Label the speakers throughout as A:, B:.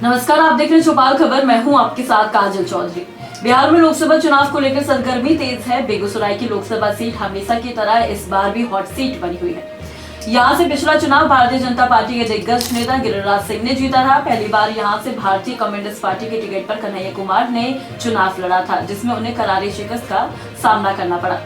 A: नमस्कार, आप देख रहे हैं चौपाल खबर। मैं हूं आपके साथ काजल चौधरी। बिहार में लोकसभा चुनाव को लेकर सरगर्मी तेज है। बेगूसराय की लोकसभा सीट हमेशा की तरह इस बार भी हॉट सीट बनी हुई है। यहां से पिछला चुनाव भारतीय जनता पार्टी के दिग्गज नेता गिरिराज सिंह ने जीता था। पहली बार यहां से भारतीय कम्युनिस्ट पार्टी के टिकट पर कन्हैया कुमार ने चुनाव लड़ा था, जिसमें उन्हें करारी शिकस्त का सामना करना पड़ा।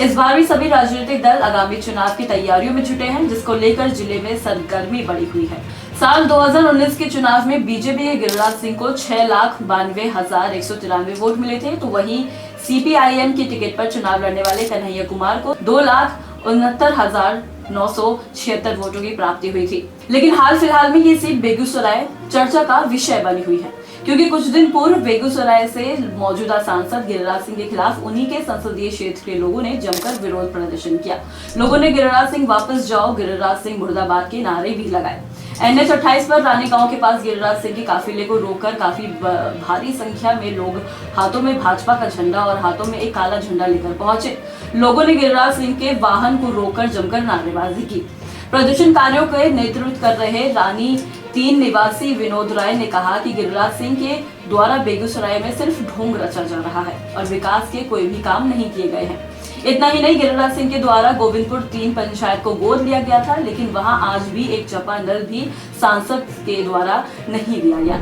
A: इस बार भी सभी राजनीतिक दल आगामी चुनाव की तैयारियों में जुटे हैं, जिसको लेकर जिले में सरगर्मी बढ़ी हुई है। साल 2019 के चुनाव में बीजेपी के गिरिराज सिंह को 6,92,193 वोट मिले थे, तो वहीं सीपीआईएम की टिकट पर चुनाव लड़ने वाले कन्हैया कुमार को 2,69,976 वोटों की प्राप्ति हुई थी। लेकिन हाल फिलहाल में ये सीट बेगूसराय चर्चा का विषय बनी हुई है, क्योंकि कुछ दिन पूर्व बेगूसराय से मौजूदा सांसद गिरिराज सिंह के खिलाफ उन्हीं के संसदीय क्षेत्र के लोगों ने जमकर विरोध प्रदर्शन किया। लोगों ने गिरिराज सिंह वापस जाओ, गिरिराज सिंह मुर्दाबाद के नारे भी लगाए। NH 28 पर रानी गांव के पास गिरिराज सिंह के काफिले को रोककर काफी भारी संख्या में लोग हाथों में भाजपा का झंडा और हाथों में एक काला झंडा लेकर पहुंचे। लोगों ने गिरिराज सिंह के वाहन को रोककर जमकर नारेबाजी की। प्रदर्शनकारियों के नेतृत्व कर रहे रानी 3 निवासी विनोद राय ने कहा कि गिरिराज सिंह के द्वारा बेगूसराय में सिर्फ ढोंग रचा जा रहा है और विकास के कोई भी काम नहीं किए गए हैं। इतना ही नहीं, गिरिराज सिंह के द्वारा गोविंदपुर 3 पंचायत को गोद लिया गया था, लेकिन वहां आज भी एक चापानल भी सांसद के द्वारा नहीं दिया गया।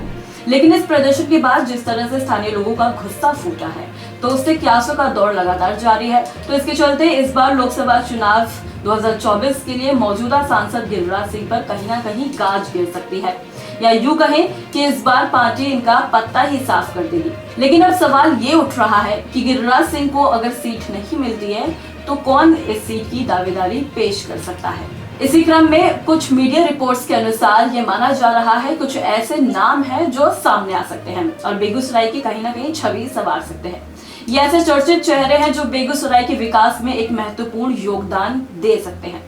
A: लेकिन इस प्रदर्शन के बाद जिस तरह से स्थानीय लोगों का गुस्सा फूटा है, तो उससे क्यासों का दौर लगातार जारी है। तो इसके चलते इस बार लोकसभा चुनाव 2024 के लिए मौजूदा सांसद गिरिराज सिंह पर कहीं ना कहीं गाज गिर सकती है, या यूं कहें कि इस बार पार्टी इनका पत्ता ही साफ कर देगी। लेकिन अब सवाल ये उठ रहा है कि गिरिराज सिंह को अगर सीट नहीं मिलती है तो कौन इस सीट की दावेदारी पेश कर सकता है। इसी क्रम में कुछ मीडिया रिपोर्ट्स के अनुसार ये माना जा रहा है कुछ ऐसे नाम हैं जो सामने आ सकते हैं और बेगूसराय की कहीं ना कहीं छवि संवार सकते हैं। ये ऐसे चर्चित चेहरे हैं जो बेगूसराय के विकास में एक महत्वपूर्ण योगदान दे सकते हैं,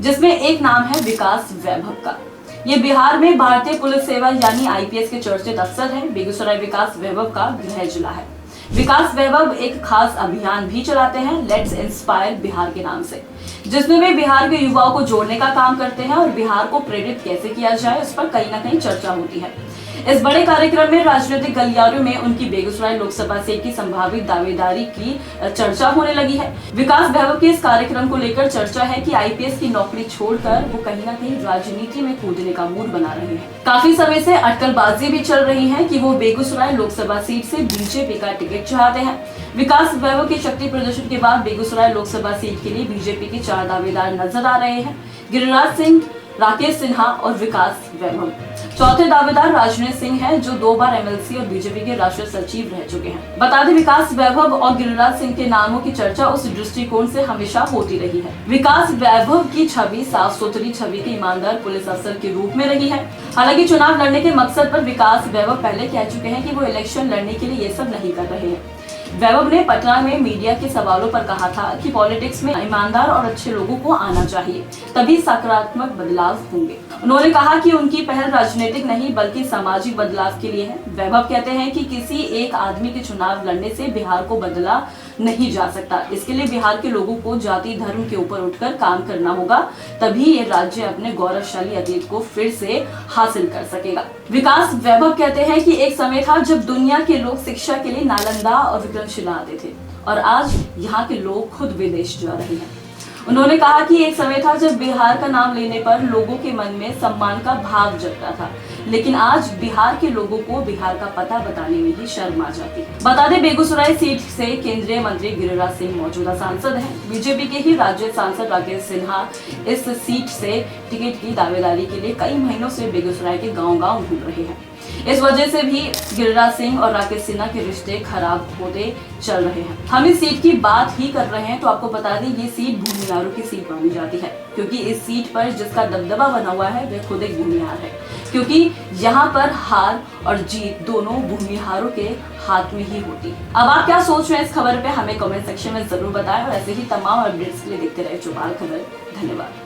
A: जिसमें एक नाम है विकास वैभव का। ये बिहार में भारतीय पुलिस सेवा यानी IPS के चर्चित अफसर हैं। बेगूसराय विकास वैभव का गृह जिला है। विकास वैभव एक खास अभियान भी चलाते हैं, लेट्स इंस्पायर बिहार के नाम से, जिसमें वे बिहार के युवाओं को जोड़ने का काम करते हैं और बिहार को प्रेरित कैसे किया जाए उस पर कहीं ना कहीं चर्चा होती है। इस बड़े कार्यक्रम में राजनीतिक गलियारों में उनकी बेगूसराय लोकसभा सीट की संभावित दावेदारी की चर्चा होने लगी है। विकास वैभव के इस कार्यक्रम को लेकर चर्चा है कि IPS की नौकरी छोड़कर वो कहीं ना कहीं राजनीति में कूदने का मूड बना रहे हैं। काफी समय से अटकलबाजी भी चल रही है कि वो बेगूसराय लोकसभा सीट से बीजेपी का टिकट चाहते हैं। विकास वैभव के शक्ति प्रदर्शन के बाद बेगूसराय लोकसभा सीट के लिए बीजेपी के 4 दावेदार नजर आ रहे हैं: गिरिराज सिंह, राकेश सिन्हा और विकास वैभव। चौथे दावेदार राजनेश सिंह हैं, जो 2 बार MLC और बीजेपी के राष्ट्रीय सचिव रह चुके हैं। बता दें, विकास वैभव और गिरिराज सिंह के नामों की चर्चा उस दृष्टिकोण से हमेशा होती रही है। विकास वैभव की छवि साफ सुथरी छवि के ईमानदार पुलिस अफसर के रूप में रही है। हालांकि चुनाव लड़ने के मकसद पर विकास वैभव पहले कह चुके हैं कि वो इलेक्शन लड़ने के लिए ये सब नहीं कर रहे हैं। वैभव ने पटना में मीडिया के सवालों पर कहा था कि पॉलिटिक्स में ईमानदार और अच्छे लोगों को आना चाहिए, तभी सकारात्मक बदलाव होंगे। उन्होंने कहा कि उनकी पहल राजनीतिक नहीं बल्कि सामाजिक बदलाव के लिए है। वैभव कहते हैं कि किसी एक आदमी के चुनाव लड़ने से बिहार को बदला नहीं जा सकता। इसके लिए बिहार के लोगों को जाति धर्म के ऊपर उठकर काम करना होगा, तभी ये राज्य अपने गौरवशाली अतीत को फिर से हासिल कर सकेगा। विकास वैभव कहते हैं कि एक समय था जब दुनिया के लोग शिक्षा के लिए नालंदा और विक्रमशिला आते थे और आज यहाँ के लोग खुद विदेश जा रहे हैं। उन्होंने कहा कि एक समय था जब बिहार का नाम लेने पर लोगों के मन में सम्मान का भाव जगता था, लेकिन आज बिहार के लोगों को बिहार का पता बताने में ही शर्म आ जाती है। बता दें, बेगूसराय सीट से केंद्रीय मंत्री गिरिराज सिंह मौजूदा सांसद हैं। बीजेपी के ही राज्य सांसद राकेश सिन्हा इस सीट से टिकट की दावेदारी के लिए कई महीनों से बेगूसराय के गाँव-गाँव घूम रहे हैं। इस वजह से भी गिरिराज सिंह और राकेश सिन्हा के रिश्ते खराब होते चल रहे हैं। हम इस सीट की बात ही कर रहे हैं तो आपको बता दें, ये सीट भूमिहारों की सीट मानी जाती है, क्योंकि इस सीट पर जिसका दबदबा बना हुआ है वह खुद एक भूमिहार है, क्योंकि यहाँ पर हार और जीत दोनों भूमिहारों के हाथ में ही होती है। अब आप क्या सोच रहे हैं इस खबर पे हमें कमेंट सेक्शन में जरूर बताएं और ऐसे ही तमाम अपडेट्स के लिए देखते रहे चौपाल खबर। धन्यवाद।